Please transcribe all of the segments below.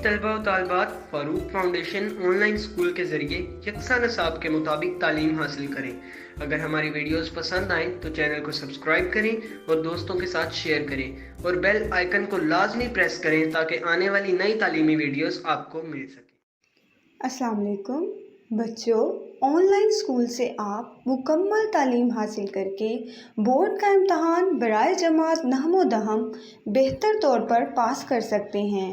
तलबा व तालिबात Farooq foundation online school के ज़रिए यकसा निसाब के मुताबिक तालीम हासिल करें। अगर हमारी वीडियोस पसंद आएँ तो चैनल को सब्सक्राइब करें और दोस्तों के साथ शेयर करें और बेल आइकन को लाजमी प्रेस करें ताकि आने वाली नई तालीमी वीडियोस आपको मिल सके। अस्सलाम वालेकुम बच्चों, ऑनलाइन स्कूल से आप मुकम्मल तालीम हासिल करके बोर्ड का इम्तहान बराए जमात नहमो दहम बेहतर तौर पर पास कर सकते हैं।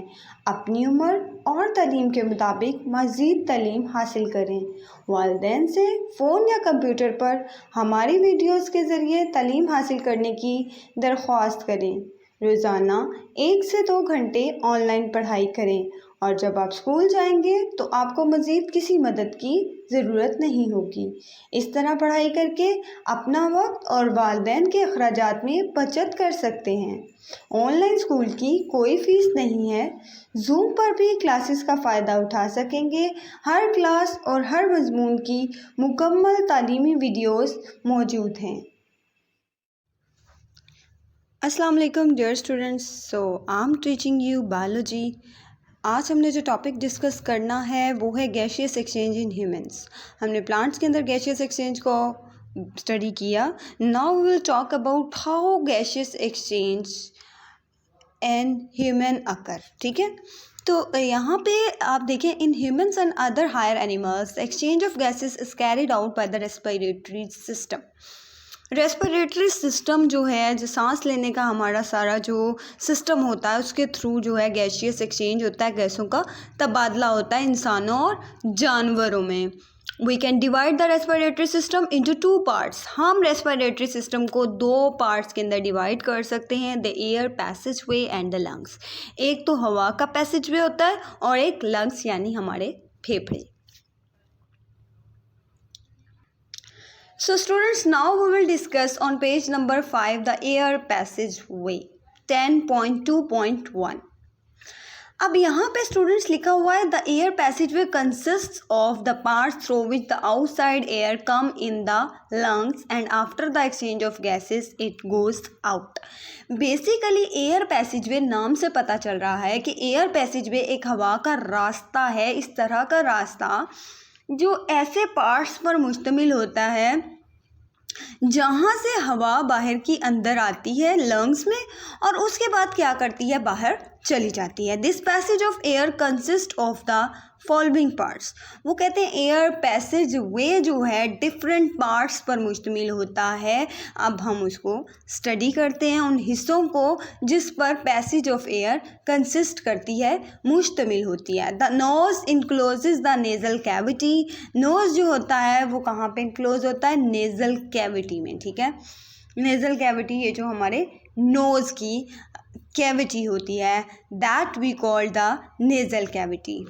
अपनी उम्र और तालीम के मुताबिक मज़ीद तालीम हासिल करें। वालिदैन से फ़ोन या कंप्यूटर पर हमारी वीडियोस के ज़रिए तालीम हासिल करने की दरख्वास्त करें। रोज़ाना 1 से 2 घंटे ऑनलाइन पढ़ाई करें और जब आप स्कूल जाएंगे तो आपको मज़ीद किसी मदद की ज़रूरत नहीं होगी। इस तरह पढ़ाई करके अपना वक्त और वालिदैन के अखराजात में बचत कर सकते हैं। ऑनलाइन स्कूल की कोई फ़ीस नहीं है। जूम पर भी क्लासेस का फ़ायदा उठा सकेंगे। हर क्लास और हर मज़मून की मुकम्मल तालीमी वीडियोस मौजूद हैं। अस्सलाम वालेकुम dear students, so I am teaching you biology. आज हमने जो टॉपिक डिस्कस करना है वो है गैसियस एक्सचेंज इन ह्यूमंस। हमने प्लांट्स के अंदर गैसियस एक्सचेंज को स्टडी किया। Now we will talk about how gaseous exchange in human occur. ठीक है, तो यहाँ पे आप देखें, in humans and other higher animals exchange of gases is carried out by the respiratory system. Respiratory system जो है, जो सांस लेने का हमारा सारा जो सिस्टम होता है, उसके थ्रू जो है गैसियस एक्सचेंज होता है, गैसों का तबादला होता है इंसानों और जानवरों में। We can divide the respiratory system into 2 parts. हम रेस्पिरेटरी सिस्टम को 2 पार्ट्स के अंदर डिवाइड कर सकते हैं, the air passageway and the lungs. एक तो हवा का पैसेज वे होता है और एक लंग्स यानी हमारे फेफड़े। So students, now we will discuss on page number 5 the air passageway 10.2.1। अब यहाँ पे स्टूडेंट्स लिखा हुआ है the air passageway consists of the parts through which the outside air come in the lungs and after the exchange of gases it goes out. Basically air passageway नाम से पता चल रहा है कि एयर पैसेजवे एक हवा का रास्ता है, इस तरह का रास्ता जो ऐसे पार्ट्स पर मुश्तमिल होता है जहाँ से हवा बाहर की अंदर आती है लंग्स में और उसके बाद क्या करती है, बाहर चली जाती है। This passage of air consist of the following parts. वो कहते हैं एयर पैसेज वे जो है डिफरेंट पार्ट्स पर मुश्तमिल होता है। अब हम उसको स्टडी करते हैं, उन हिस्सों को जिस पर पैसेज ऑफ एयर कंसिस्ट करती है, मुश्तमिल होती है। The nose encloses the nasal cavity. Nose जो होता है वो कहाँ पे इनक्लोज होता है, नेज़ल कैविटी में। ठीक है, नेज़ल कैविटी ये जो हमारे नोज़ की कैविटी होती है, that we call the nasal cavity.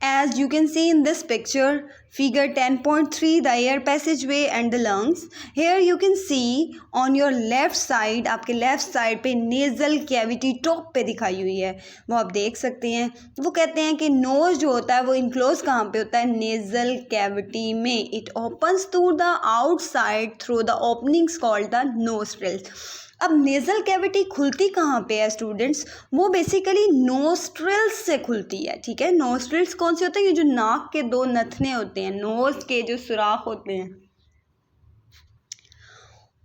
As you can see in this picture, figure 10.3, the air passageway and the lungs. Here you can see on your left side, आपके left side पे nasal cavity top पे दिखाई हुई है, वो आप देख सकते हैं। वो कहते हैं कि nose जो होता है वो enclose कहाँ पे होता है, nasal cavity में। It opens to the outside through the openings called the nostrils. अब नेज़ल कैविटी खुलती कहाँ पे है स्टूडेंट्स, वो बेसिकली नोस्ट्रिल्स से खुलती है। ठीक है, नोस्ट्रिल्स कौन से होते हैं, ये जो नाक के 2 नथने होते हैं, नोज के जो सुराख होते हैं,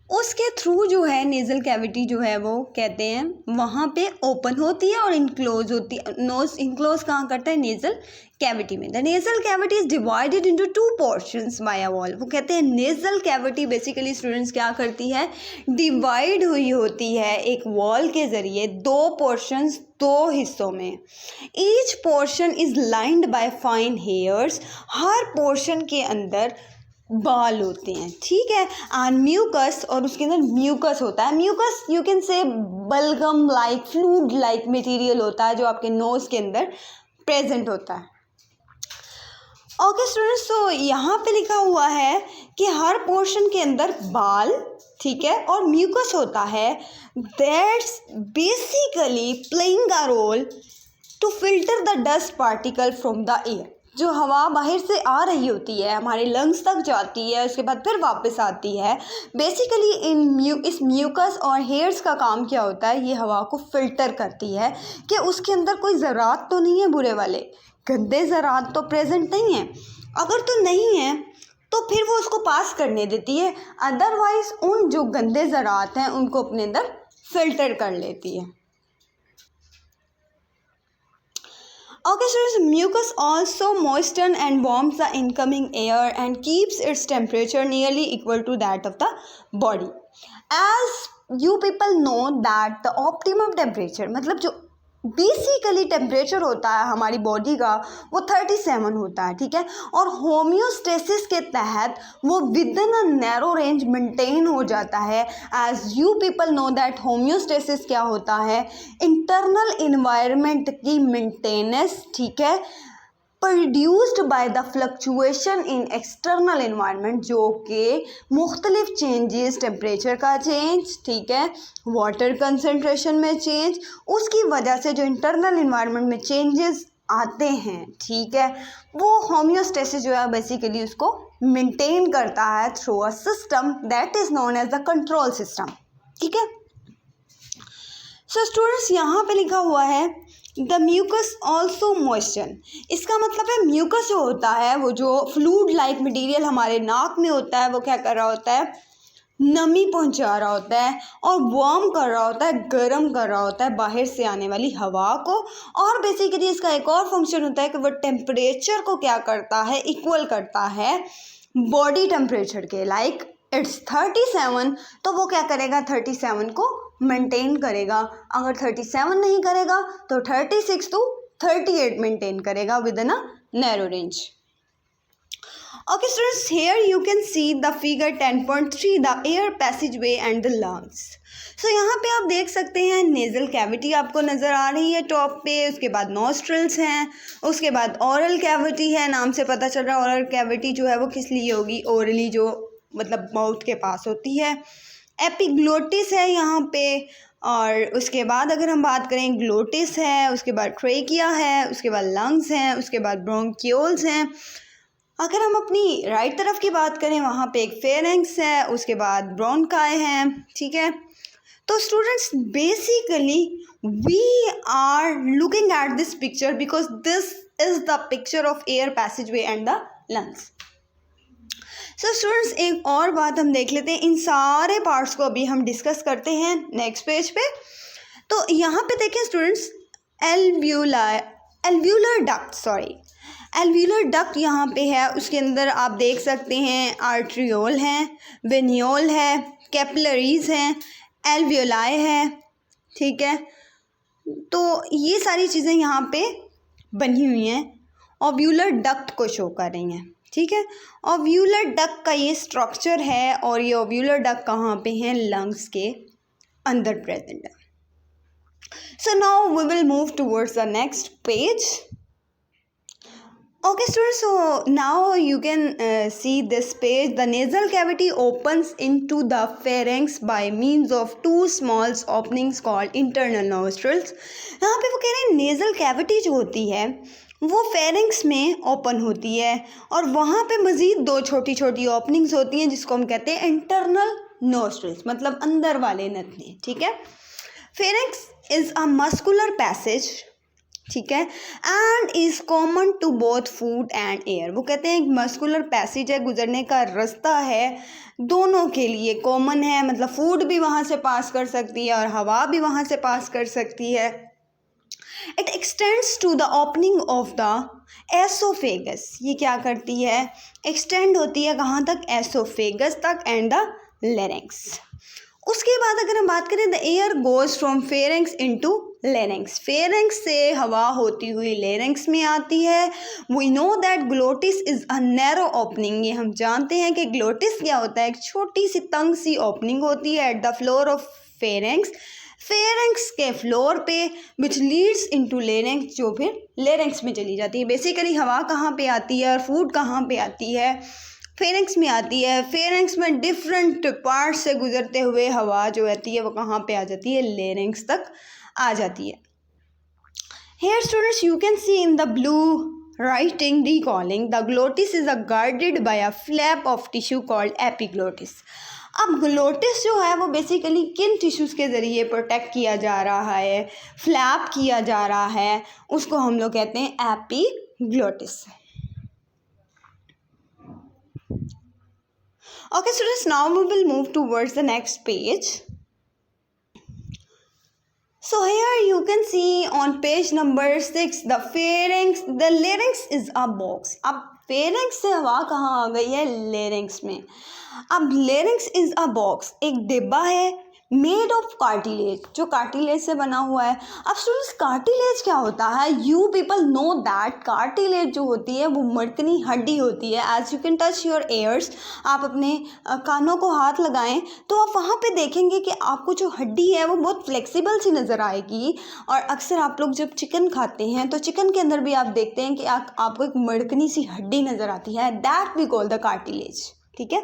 उसके थ्रू जो है नेज़ल कैविटी जो है वो कहते हैं वहाँ पे ओपन होती है और इनक्लोज होती है। नोज इनक्लोज कहाँ करता है, नेज़ल कैविटी में। The nasal cavity is divided into 2 portions by a wall. वो कहते हैं नेज़ल कैविटी बेसिकली स्टूडेंट्स क्या करती है, डिवाइड हुई होती है एक वॉल के ज़रिए 2 पोर्शंस, 2 हिस्सों में। Each portion is lined by fine hairs. Her portion के अंदर बाल होते हैं। ठीक है, एंड म्यूकस, और उसके अंदर म्यूकस होता है। म्यूकस यू कैन से बलगम लाइक, फ्लूइड लाइक मटेरियल होता है जो आपके नोज के अंदर प्रेजेंट होता है। ओके स्टूडेंट्स, तो यहाँ पे लिखा हुआ है कि हर पोर्शन के अंदर बाल, ठीक है, और म्यूकस होता है, that's basically playing a role to filter the dust particle from the air. जो हवा बाहर से आ रही होती है हमारे लंग्स तक जाती है, उसके बाद फिर वापस आती है। बेसिकली इस म्यूकस और हेयर्स का काम क्या होता है, ये हवा को फिल्टर करती है कि उसके अंदर कोई ज़रात तो नहीं है, बुरे वाले गंदे ज़रात तो प्रेजेंट नहीं है। अगर तो नहीं है तो फिर वो उसको पास करने देती है, अदरवाइज उन जो गंदे ज़रात हैं उनको अपने अंदर फिल्टर कर लेती है। Okay, so mucus also moistens and warms the incoming air and keeps its temperature nearly equal to that of the body. As you people know that the optimum temperature मतलब जो बेसिकली टेम्परेचर होता है हमारी body का वो 37 होता है, ठीक है। और होम्योस्टेसिस के तहत वो within a narrow range maintain हो जाता है। As you people know that homeostasis क्या होता है, इंटरनल इन्वायरमेंट की मेंटेनेंस, ठीक है, produced by the fluctuation in external environment, जो कि मुख्तलिफ चेंजेस, टेम्परेचर का चेंज, ठीक है, वाटर कंसनट्रेशन में चेंज, उसकी वजह से जो इंटरनल इन्वायरमेंट में चेंजेस आते हैं, ठीक है, वो होम्योस्टेसिस जो है बेसिकली उसको मेंटेन करता है through a system that is known as the control system, ठीक है। सो स्टूडेंट्स यहाँ पे लिखा हुआ है द म्यूकस ऑल्सो मॉइस्चर, इसका मतलब है म्यूकस जो होता है वो जो फ्लूइड लाइक मटेरियल हमारे नाक में होता है वो क्या कर रहा होता है, नमी पहुंचा रहा होता है और वार्म कर रहा होता है, गर्म कर रहा होता है बाहर से आने वाली हवा को। और बेसिकली इसका एक और फंक्शन होता है कि वो टेम्परेचर को क्या करता है, इक्वल करता है बॉडी टेम्परेचर के। लाइक इट्स 37 तो वो क्या करेगा, 37 को मेंटेन करेगा। अगर 37 नहीं करेगा तो 36 to 38 मेंटेन करेगा with in a narrow range. Okay students, here you can see the figure 10.3, the air passageway and the lungs. So यहाँ पे आप देख सकते हैं नेज़ल कैविटी आपको नज़र आ रही है टॉप पे, उसके बाद नॉस्ट्रल्स हैं, उसके बाद ओरल कैविटी है। नाम से पता चल रहा है ओरल कैविटी जो है वो किस लिए होगी, ओरली जो मतलब माउथ के पास होती है। एपिग्लोटिस है यहाँ पे, और उसके बाद अगर हम बात करें ग्लोटिस है, उसके बाद ट्रेकिया है, उसके बाद लंग्स हैं, उसके बाद ब्रोंक्यूल्स हैं। अगर हम अपनी राइट तरफ की बात करें वहाँ पे एक फेरेंक्स है, उसके बाद ब्रोंकाई हैं, ठीक है। तो students basically we are looking at this picture because this is the picture of air passageway and the lungs. So students एक और बात हम देख लेते हैं, इन सारे पार्ट्स को अभी हम डिस्कस करते हैं नेक्स्ट पेज पे। तो यहाँ पे देखें स्टूडेंट्स, एल्व्यूलर डक्ट यहाँ पे है, उसके अंदर आप देख सकते हैं आर्ट्रियोल हैं, वेनियोल है, कैपिलरीज हैं, एल्व्यूलाई है, ठीक है। तो ये सारी चीज़ें यहाँ पे बनी हुई हैं, ओव्यूलर डक्ट को शो कर रही हैं, ठीक है। ओव्यूलर डक्ट का ये स्ट्रक्चर है और ये ओव्यूलर डक्ट कहाँ पे हैं, लंग्स के अंदर प्रेजेंट है। So now we will move towards the next page. Okay students, so now you can see this page. The nasal cavity opens into the pharynx by means of two small openings called internal nostrils. यहाँ पे वो कह रहे हैं nasal cavity जो होती है वो फेरिंक्स में ओपन होती है और वहाँ पे मज़ीद दो छोटी छोटी ओपनिंग्स होती हैं जिसको हम कहते हैं इंटरनल नोस्ट्रल्स, मतलब अंदर वाले नथने, ठीक है। Pharynx is a muscular passage, ठीक है, and is common to both food and air. वो कहते हैं एक मस्कुलर पैसेज है, गुजरने का रास्ता है, दोनों के लिए कॉमन है, मतलब फूड भी वहाँ से पास कर सकती है और हवा भी वहाँ से पास कर सकती है। It extends to the opening of the oesophagus, ये क्या करती है, एक्सटेंड होती है कहाँ तक, एसोफेगस तक एंड द लेरिंक्स। उसके बाद अगर हम बात करें the air goes from pharynx into larynx, pharynx से हवा होती हुई लेरिंक्स में आती है। We know that glottis is a narrow opening, ये हम जानते हैं कि ग्लोटिस क्या होता है, एक छोटी सी तंग सी ओपनिंग होती है at the floor of pharynx, pharynx के फ्लोर पे, विच लीड्स इनटू लेरिंक्स, जो फिर लेरिंक्स में चली जाती है। बेसिकली हवा कहाँ पे आती है और फूड कहाँ पे आती है, फेरिंक्स में आती है। फेरिंक्स में डिफरेंट पार्ट से गुजरते हुए हवा जो आती है वो कहाँ पे आ जाती है, लेरिंक्स तक आ जाती है। Here students you can see in the blue writing, recalling, the glottis is guarded by a flap of tissue called epiglottis. अब ग्लोटिस जो है वो बेसिकली किन टिश्यूज़ के ज़रिए प्रोटेक्ट किया जा रहा है, फ्लैप किया जा रहा है, उसको हम लोग कहते हैं epiglottis. Okay students, now we will move towards the next page. So here you can see on page number 6 the larynx is a box. अब pharynx से हवा कहाँ आ गई है? larynx में. अब larynx is a box, एक डिब्बा है मेड ऑफ कार्टिलेज, जो कार्टिलेज से बना हुआ है. अब स्टूडेंट्स कार्टिलेज क्या होता है? You people know that cartilage जो होती है वो मर्कनी हड्डी होती है. As you can touch your ears, आप अपने कानों को हाथ लगाएं तो आप वहाँ पे देखेंगे कि आपको जो हड्डी है वो बहुत फ्लेक्सिबल सी नज़र आएगी. और अक्सर आप लोग जब चिकन खाते हैं तो चिकन के अंदर भी आप देखते हैं कि आपको एक मर्कनी सी हड्डी नज़र आती है. That we call the cartilage. ठीक है,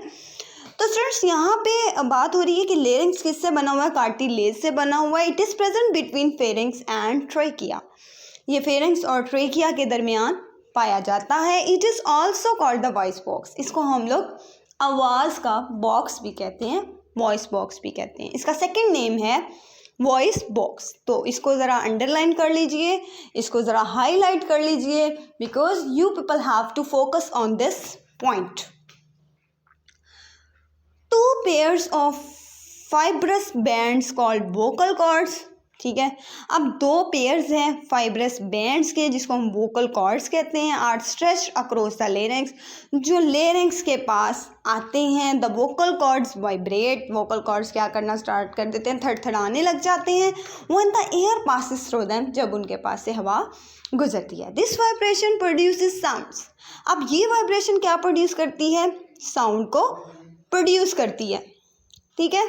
तो स्टूडेंट्स यहाँ पे बात हो रही है कि लेरिंक्स किससे बना हुआ है? कार्टिलेज से बना हुआ है. It is present between pharynx and trachea. ये फेरिंक्स और ट्रेकिया के दरमियान पाया जाता है. It is also called the voice box. इसको हम लोग आवाज़ का बॉक्स भी कहते हैं, वॉइस बॉक्स भी कहते हैं. इसका सेकेंड नेम है वॉइस बॉक्स. तो इसको ज़रा अंडरलाइन कर लीजिए, इसको ज़रा हाईलाइट कर लीजिए, because you people have to focus on this point. Two pairs of fibrous bands called vocal cords. ठीक है, अब दो पेयर्स हैं फाइब्रस बैंड्स के जिसको हम वोकल कॉर्ड्स कहते हैं. Are stretched across the larynx, जो लेरिंक्स के पास आते हैं. The vocal cords vibrate, vocal cords क्या करना स्टार्ट कर देते हैं? थड़थड़ाने लग जाते हैं. When the air passes through them, जब उनके पास से हवा गुजरती है. This vibration produces sounds. अब ये वाइब्रेशन क्या प्रोड्यूस करती है? साउंड को प्रोड्यूस करती है. ठीक है,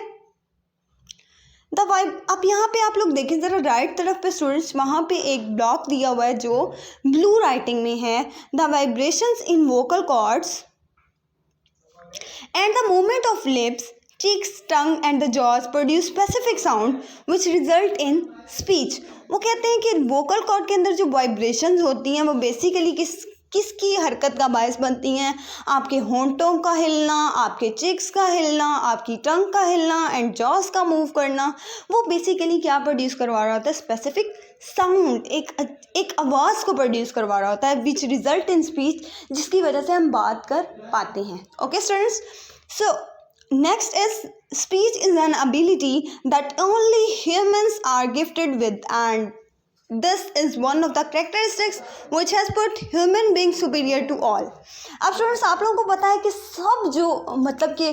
अब यहाँ पे आप लोग देखें ज़रा राइट तरफ पे स्टूडेंट्स, वहाँ पे एक ब्लॉक दिया हुआ है जो ब्लू राइटिंग में है. The vibrations in vocal cords and the movement of lips, cheeks, tongue and the jaws produce specific sound which result in speech. वो कहते हैं कि वोकल कॉर्ड के अंदर जो वाइब्रेशंस होती हैं वो बेसिकली किसकी हरकत का बायस बनती हैं? आपके होंठों का हिलना, आपके चिक्स का हिलना, आपकी टंग का हिलना एंड जॉस का मूव करना. वो बेसिकली क्या प्रोड्यूस करवा रहा होता है? स्पेसिफिक साउंड, एक आवाज़ को प्रोड्यूस करवा रहा होता है विच रिजल्ट इन स्पीच, जिसकी वजह से हम बात कर पाते हैं. Okay students, so next is speech is an ability that only humans are gifted with, and this is one of the characteristics which has put human beings superior to all. अब students आप लोगों को पता है कि सब जो मतलब कि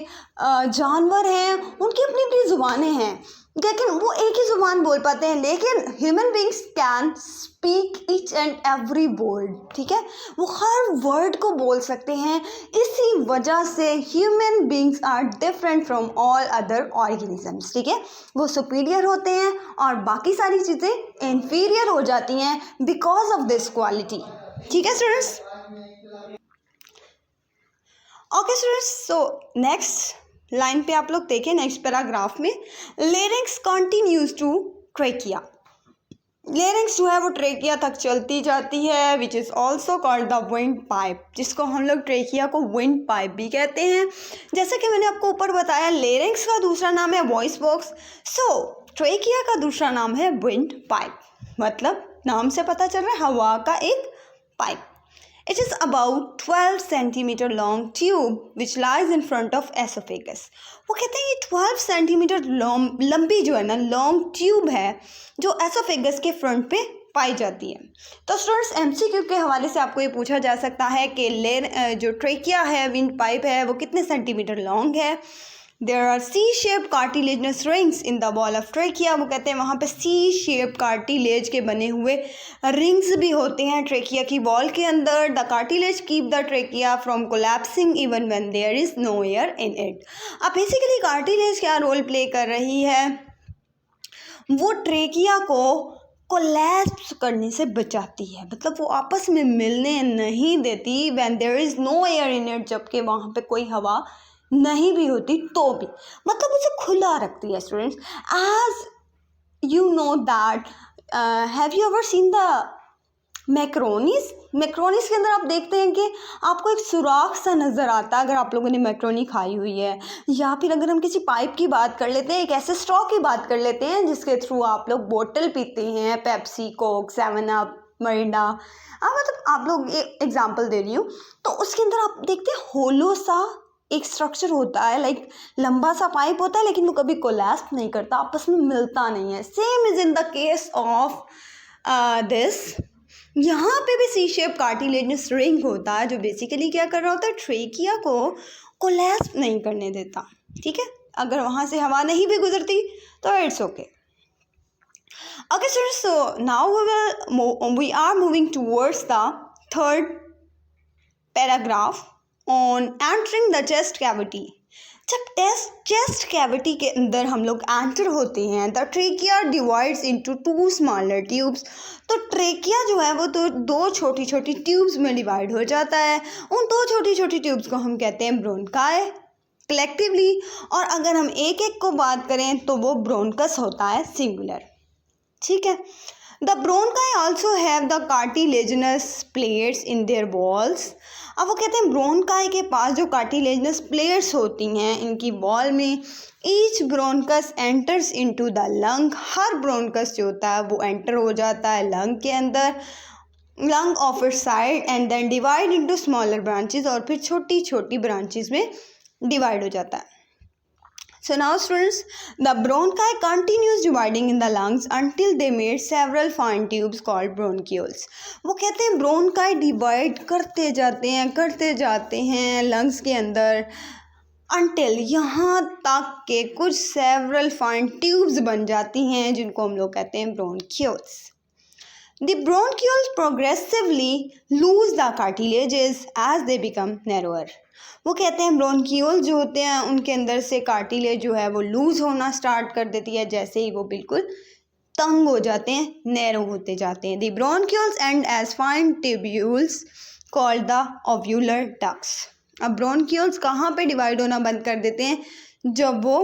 जानवर हैं उनकी अपनी अपनी ज़ुबानें हैं, लेकिन वो एक ही ज़ुबान बोल पाते हैं. लेकिन human beings can speak each and every word. ठीक है, वो हर वर्ड को बोल सकते हैं. इसी वजह से human beings are different from all other organisms. ठीक है, वो सुपीरियर होते हैं और बाकी सारी चीज़ें इन्फीरियर हो जाती हैं बिकॉज ऑफ दिस क्वालिटी. ठीक है students. Okay students, so next line पे आप लोग देखें, नेक्स्ट पैराग्राफ में larynx continues to trachea. Larynx जो है वो ट्रेकिया तक चलती जाती है, which is also called the windpipe, जिसको हम लोग ट्रेकिया को विंड पाइप भी कहते हैं. जैसा कि मैंने आपको ऊपर बताया, लेरिंक्स का दूसरा नाम है वॉइस बॉक्स. सो ट्रेकिया का दूसरा नाम है विंड पाइप. मतलब नाम से पता चल रहा है हवा का एक pipe. It is about 12 centimeter long tube which lies in front of esophagus. वो कहते हैं ये 12 सेंटीमीटर लंबी जो है ना लॉन्ग ट्यूब है जो एसोफेगस के फ्रंट पे पाई जाती है. तो स्टूडेंट्स एमसीक्यू के हवाले से आपको ये पूछा जा सकता है कि जो ट्रेकिया है, विंड पाइप है, वो कितने सेंटीमीटर लॉन्ग है. There are C-shaped cartilaginous rings in the wall of trachea. वो कहते हैं वहाँ पे C-shaped cartilage के बने हुए रिंग्स भी होते हैं ट्रेकिया की वॉल के अंदर. The cartilage keep the trachea from collapsing even when there is no air in it. अब बेसिकली कार्टिलेज क्या रोल प्ले कर रही है? वो ट्रेकिया को कोलैप्स करने से बचाती है, मतलब वो आपस में मिलने नहीं देती. when there is no air in it, जबकि वहाँ पे कोई हवा नहीं भी होती तो भी, मतलब उसे खुला रखती है. Students, as you know that have you ever seen the macaronis के अंदर आप देखते हैं कि आपको एक सुराख सा नज़र आता है अगर आप लोगों ने मैक्रोनी खाई हुई है, या फिर अगर हम किसी पाइप की बात कर लेते हैं, एक ऐसे स्ट्रॉ की बात कर लेते हैं जिसके थ्रू आप लोग बोतल पीते हैं, पेप्सी, कोक, 7 अप, मरिंडा, मतलब आप लोग एक एग्जांपल दे रही हूँ, तो उसके अंदर आप देखते हैं होलो सा एक स्ट्रक्चर होता है, लाइक लंबा सा पाइप होता है, लेकिन वो कभी कोलैप्स नहीं करता, आपस में मिलता नहीं है। Same is in the case of this. यहाँ पे भी सी शेप कार्टिलेजनस रिंग होता है जो बेसिकली क्या कर रहा होता है, ट्रेकिया को कोलैप्स नहीं करने देता। ठीक है, अगर वहाँ से हवा नहीं भी गुजरती तो it's okay. Okay, so now we are moving towards the third paragraph on entering the chest cavity. जब चेस्ट कैविटी के अंदर हम लोग एंटर होते हैं, the trachea divides into 2 smaller tubes. तो ट्रेकिया जो है वो तो 2 छोटी छोटी ट्यूब्स में डिवाइड हो जाता है। उन 2 छोटी छोटी ट्यूब्स को हम कहते हैं ब्रोंकाई कलेक्टिवली, और अगर हम एक एक को बात करें तो वो ब्रोंकस होता है सिंगुलर। ठीक है, the bronchi also have the cartilaginous plates in their walls. अब वो कहते हैं ब्रोंकाई के पास जो कार्टिलेजनस प्लेट्स होती हैं इनकी वॉल में, each bronchus enters into the lung. Her bronchus जो होता है वो एंटर हो जाता है लंग के अंदर, lung of it side, and then divide into smaller branches, और फिर छोटी छोटी ब्रांचेस में डिवाइड हो जाता है। So now students, the bronchi continues dividing in the lungs until they made several fine tubes called bronchioles. वो कहते हैं bronchi divide करते जाते हैं lungs के अंदर until यहाँ तक के कुछ several fine tubes बन जाती हैं जिनको हम लोग कहते हैं bronchioles. The bronchioles progressively lose the cartilages as they become narrower. वो कहते हैं ब्रोंकियोल जो होते हैं उनके अंदर से कार्टिलेज जो है वो लूज़ होना स्टार्ट कर देती है जैसे ही वो बिल्कुल तंग हो जाते हैं, नैरो होते जाते हैं। The bronchioles and as fine tubules called the alveolar ducts. अब ब्रोंकियोल्स कहाँ पे डिवाइड होना बंद कर देते हैं, जब वो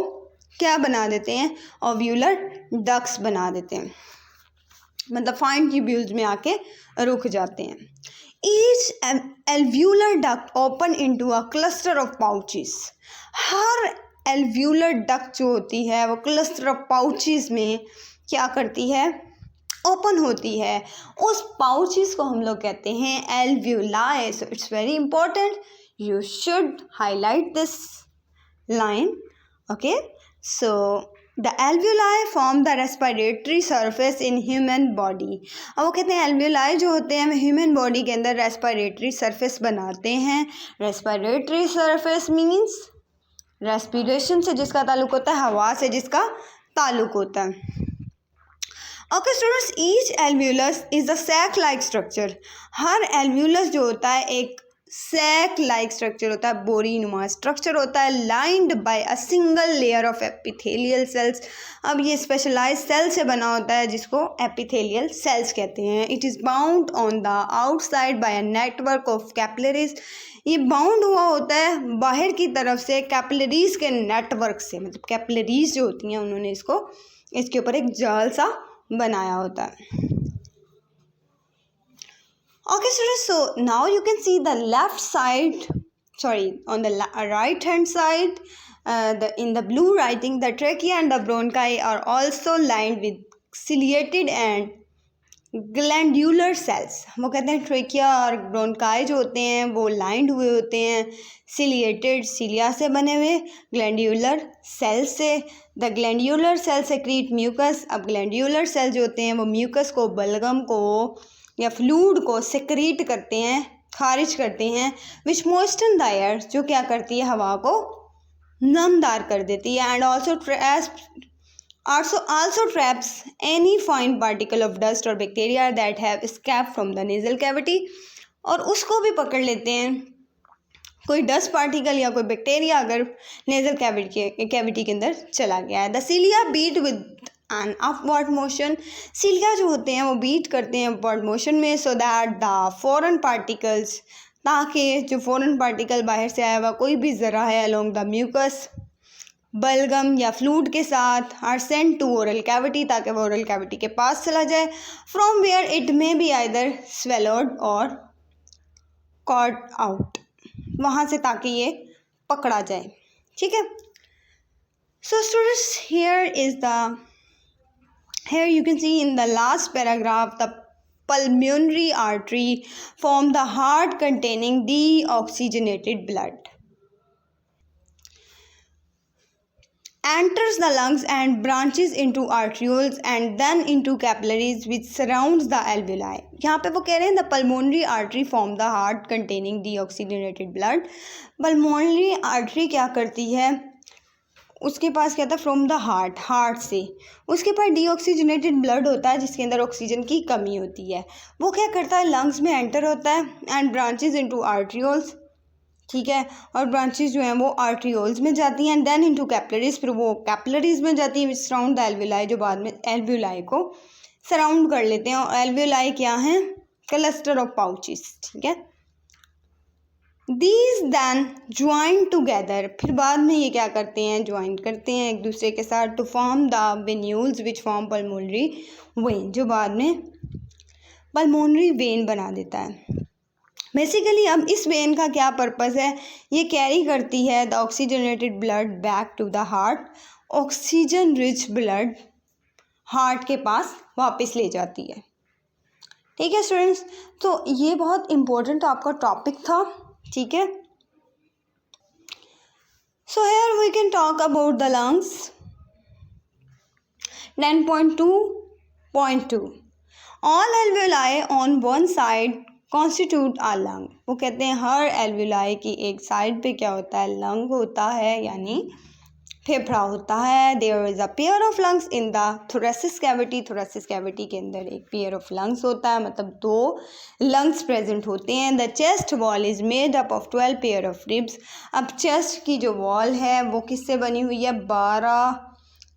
क्या बना देते हैं, ओव्यूलर डक्ट्स बना देते हैं, मतलब फाइन ट्यूब्यूल्स में आके रुक जाते हैं। Each alveolar duct open into a cluster of pouches. Her alveolar duct जो होती है वो cluster of pouches में क्या करती है, ओपन होती है। उस pouches को हम लोग कहते हैं alveoli. So it's very important, you should highlight this line. Okay, so the alveoli form the respiratory surface in human body. अब वो कहते हैं alveoli जो होते हैं ह्यूमन बॉडी के अंदर रेस्पिरेटरी सरफेस बनाते हैं। रेस्पिरेटरी सरफेस मीन्स रेस्पिरेशन से जिसका ताल्लुक होता है, हवा से जिसका ताल्लुक होता है। Okay students, each alveolus is a sac like structure. हर alveolus जो होता है एक सैक लाइक स्ट्रक्चर होता है, बोरी नुमा स्ट्रक्चर होता है, lined by a single layer of epithelial cells. अब ये स्पेशलाइज सेल से बना होता है जिसको एपिथेलियल सेल्स कहते हैं। It is bound on the outside by a network of capillaries. ये बाउंड हुआ होता है बाहर की तरफ से कैपिलरीज के नेटवर्क से, मतलब कैपिलरीज जो होती हैं उन्होंने इसके ऊपर एक जाल सा बनाया होता है। Okay students, so now you can see the left side, on the right hand side, in the blue writing, the trachea and the bronchi are also lined with ciliated and glandular cells. वो कहते हैं trachea और bronchi जो होते हैं वो lined हुए होते हैं सिलिएटेड, सिलिया से बने हुए, ग्लैंड्यूलर सेल से। The glandular cell secrete mucus. अब ग्लैंड्यूलर सेल जो होते हैं वो म्यूकस को, बलगम को या फ्लूइड को सेक्रीट करते हैं, खारिज करते हैं, विच मॉइस्टन द एयर, जो क्या करती है, हवा को नमदार कर देती है, and also traps any fine particle of dust और bacteria that have escaped from the nasal cavity. और उसको भी पकड़ लेते हैं, कोई डस्ट पार्टिकल या कोई बैक्टीरिया अगर नेजल कैविटी के अंदर चला गया है। The cilia beat with an upward motion. Cilia जो होते हैं वो बीट करते हैं अपवर्ड मोशन में, so that the foreign particles, ताकि जो फॉरेन पार्टिकल बाहर से आया हुआ कोई भी ज़रा है अलोंग द म्यूकस बलगम या फ्लूइड के साथ are sent to oral cavity, ताकि वो ओरल कैविटी के पास चला जाए, from where it may be either swallowed or caught out, वहाँ से ताकि ये पकड़ा जाए। ठीक है। So students, here you can see in the last paragraph the pulmonary artery from the heart containing deoxygenated blood enters the lungs and branches into arterioles and then into capillaries which surrounds the alveoli। यहाँ पे वो कह रहे हैं the pulmonary artery from the heart containing deoxygenated blood। pulmonary artery क्या करती है, उसके पास क्या था, फ्रॉम द हार्ट से उसके पास डीऑक्सीजनेटेड ब्लड होता है जिसके अंदर ऑक्सीजन की कमी होती है। वो क्या करता है, लंग्स में एंटर होता है एंड ब्रांचेस इनटू आर्ट्रियोल्स। ठीक है। और ब्रांचेस जो हैं वो आर्ट्रियोल्स में जाती हैं, देन इनटू कैपिलरीज, फिर वो कैपिलरीज में जाती हैं विच सराउंड द एल्वियोलाई, जो बाद में एल्वियोलाई को सराउंड कर लेते हैं। और एल्वियोलाई क्या हैं, क्लस्टर ऑफ पाउचेस। ठीक है। These then join together, फिर बाद में ये क्या करते हैं, ज्वाइन करते हैं एक दूसरे के साथ, to form the venules which form pulmonary vein, जो बाद में pulmonary vein बना देता है। बेसिकली अब इस वेन का क्या पर्पस है, ये कैरी करती है the oxygenated blood back to the heart, oxygen rich blood heart के पास वापस ले जाती है। ठीक है स्टूडेंट्स, तो ये बहुत इम्पोर्टेंट आपका टॉपिक था। ठीक है। So here we can talk about the lungs. 10.2.2 all alveoli on one side constitute a lung. वो कहते हैं हर एल्वियोलाई की एक साइड पे क्या होता है, लंग होता है, यानी फेफड़ा होता है। There is a pair of lungs in the thoracic cavity. Thoracic cavity के अंदर एक पेयर ऑफ लंग्स होता है, मतलब 2 लंग्स प्रेजेंट होते हैं। The chest wall is made up of 12 pair of ribs. अब चेस्ट की जो वॉल है वो किससे बनी हुई है, 12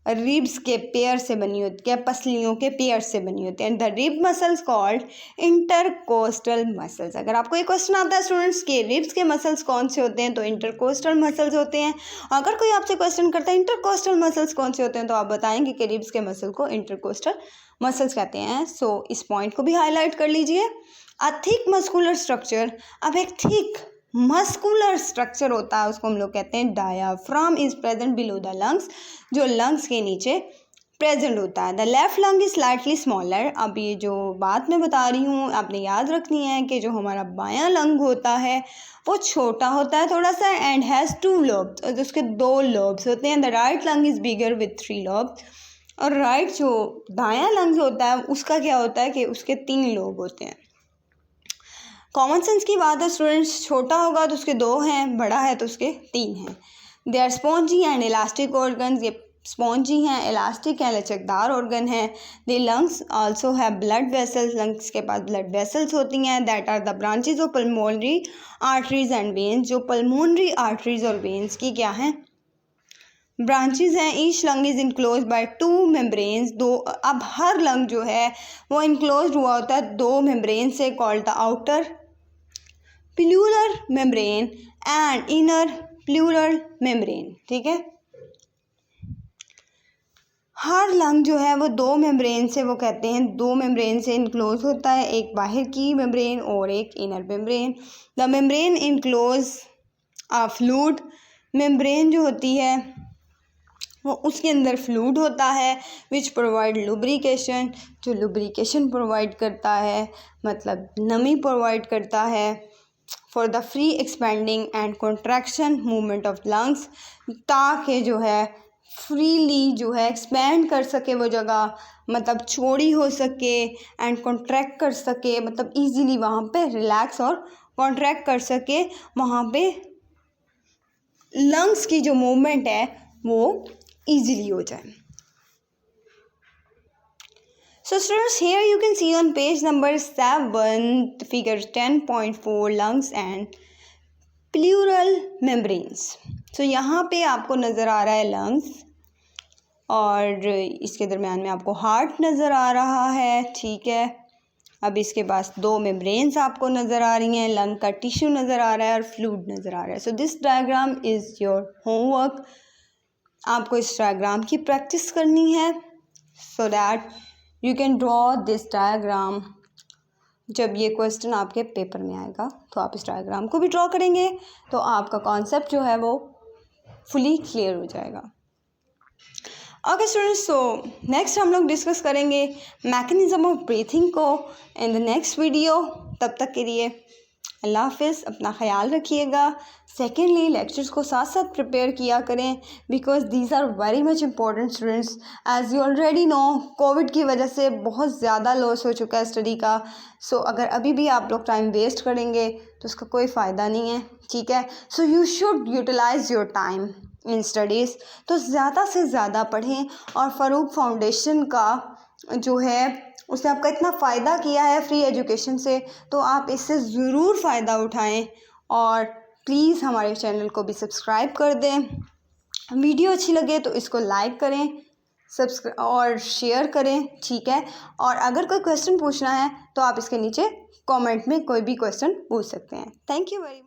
रिब्स के पेयर से बनी होती है, पसलियों के पेयर से बनी होती है। And the rib muscles called intercostal muscles. अगर आपको एक क्वेश्चन आता है स्टूडेंट्स के रिब्स के मसल्स कौन से होते हैं, तो इंटरकोस्टल मसल्स होते हैं। अगर कोई आपसे क्वेश्चन करता है इंटरकोस्टल मसल्स कौन से होते हैं, तो आप बताएंगे कि रिब्स के मसल को इंटरकोस्टल मसल्स कहते हैं। सो इस पॉइंट को भी हाईलाइट कर लीजिए। अ थिक मस्कुलर स्ट्रक्चर, अब एक थिक मस्कुलर स्ट्रक्चर होता है उसको हम लोग कहते हैं diaphragm is present below the lungs, जो लंग्स के नीचे प्रेजेंट होता है। The left lung is slightly smaller. अब ये जो बात मैं बता रही हूँ आपने याद रखनी है कि जो हमारा बायां लंग होता है वो छोटा होता है थोड़ा सा, एंड हैज़ 2 लोब्स, और उसके 2 लोब्स होते हैं। The right lung is bigger with 3 lobes, और राइट जो दायां लंग होता है उसका क्या होता है कि उसके 3 लोब होते हैं। कॉमन सेंस की बात है स्टूडेंट्स, छोटा होगा तो उसके 2 हैं, बड़ा है तो उसके 3 हैं। They are spongy and elastic organs, ये स्पॉन्जी हैं, इलास्टिक हैं, लचकदार ऑर्गन है। They lungs also have blood vessels, lungs के पास ब्लड वेसल्स होती हैं। That are the branches of pulmonary arteries and veins, जो पल्मोनरी आर्टरीज और वेन्स की क्या हैं, ब्रांचेज हैं। Each lung is enclose by 2 membranes, 2, अब हर लंग जो है वो इनक्लोज हुआ होता है 2 मेम्ब्रेन से, called the outer pleural membrane and inner pleural membrane. ठीक है। हर लंग जो है वो 2 मेम्ब्रेन से, वो कहते हैं 2 मेम्ब्रेन से इनक्लोज होता है, एक बाहर की मेम्ब्रेन और एक inner membrane. The membrane enclose a fluid, membrane जो होती है वो उसके अंदर फ्लूइड होता है, विच प्रोवाइड लुब्रिकेशन, जो लुब्रिकेशन प्रोवाइड करता है, मतलब नमी प्रोवाइड करता है। For the free expanding and contraction movement of lungs, ताकि जो है फ्रीली जो है एक्सपेंड कर सके वो जगह, मतलब चौड़ी हो सके, एंड कॉन्ट्रैक्ट कर सके, मतलब इजीली वहाँ पे रिलैक्स और कॉन्ट्रैक्ट कर सके, वहाँ पे लंग्स की जो मूवमेंट है वो इजीली हो जाए। So students, here you can see on page number 7 figure 10.4 lungs and pleural membranes. So यहाँ पे आपको नज़र आ रहा है लंग्स, और इसके दरम्यान में आपको हार्ट नज़र आ रहा है। ठीक है। अब इसके पास 2 मेम्ब्रेन्स आपको नज़र आ रही हैं, लंग का टिश्यू नज़र आ रहा है और फ्लूइड नज़र आ रहा है। So this diagram is your homework आपको इस डायग्राम की प्रैक्टिस करनी है so that you can draw this diagram. जब ये क्वेश्चन आपके पेपर में आएगा तो आप इस डायग्राम को भी ड्रॉ करेंगे तो आपका कॉन्सेप्ट जो है वो फुली क्लियर हो जाएगा। ओके स्टूडेंट्स, सो नेक्स्ट हम लोग डिस्कस करेंगे मैकेनिज्म ऑफ ब्रीथिंग को इन द नेक्स्ट वीडियो। तब तक के लिए अल्लाह हाफिज़, अपना ख्याल रखिएगा। सेकेंडली लेक्चर्स को साथ साथ प्रिपेयर किया करें because these are very much important students. As you already know covid की वजह से बहुत ज़्यादा लॉस हो चुका है स्टडी का। सो अगर अभी भी आप लोग टाइम वेस्ट करेंगे तो उसका कोई फ़ायदा नहीं है, ठीक है। So you should utilise your time in studies. तो ज़्यादा से ज़्यादा पढ़ें और फ़ारूक फाउंडेशन का जो है उसने आपका इतना फ़ायदा किया है फ्री एजुकेशन से, तो आप इससे ज़रूर फ़ायदा उठाएं और प्लीज़ हमारे चैनल को भी सब्सक्राइब कर दें। वीडियो अच्छी लगे तो इसको लाइक करें, सब्सक्राइब और शेयर करें, ठीक है। और अगर कोई क्वेश्चन पूछना है तो आप इसके नीचे कमेंट में कोई भी क्वेश्चन पूछ सकते हैं। Thank you very much.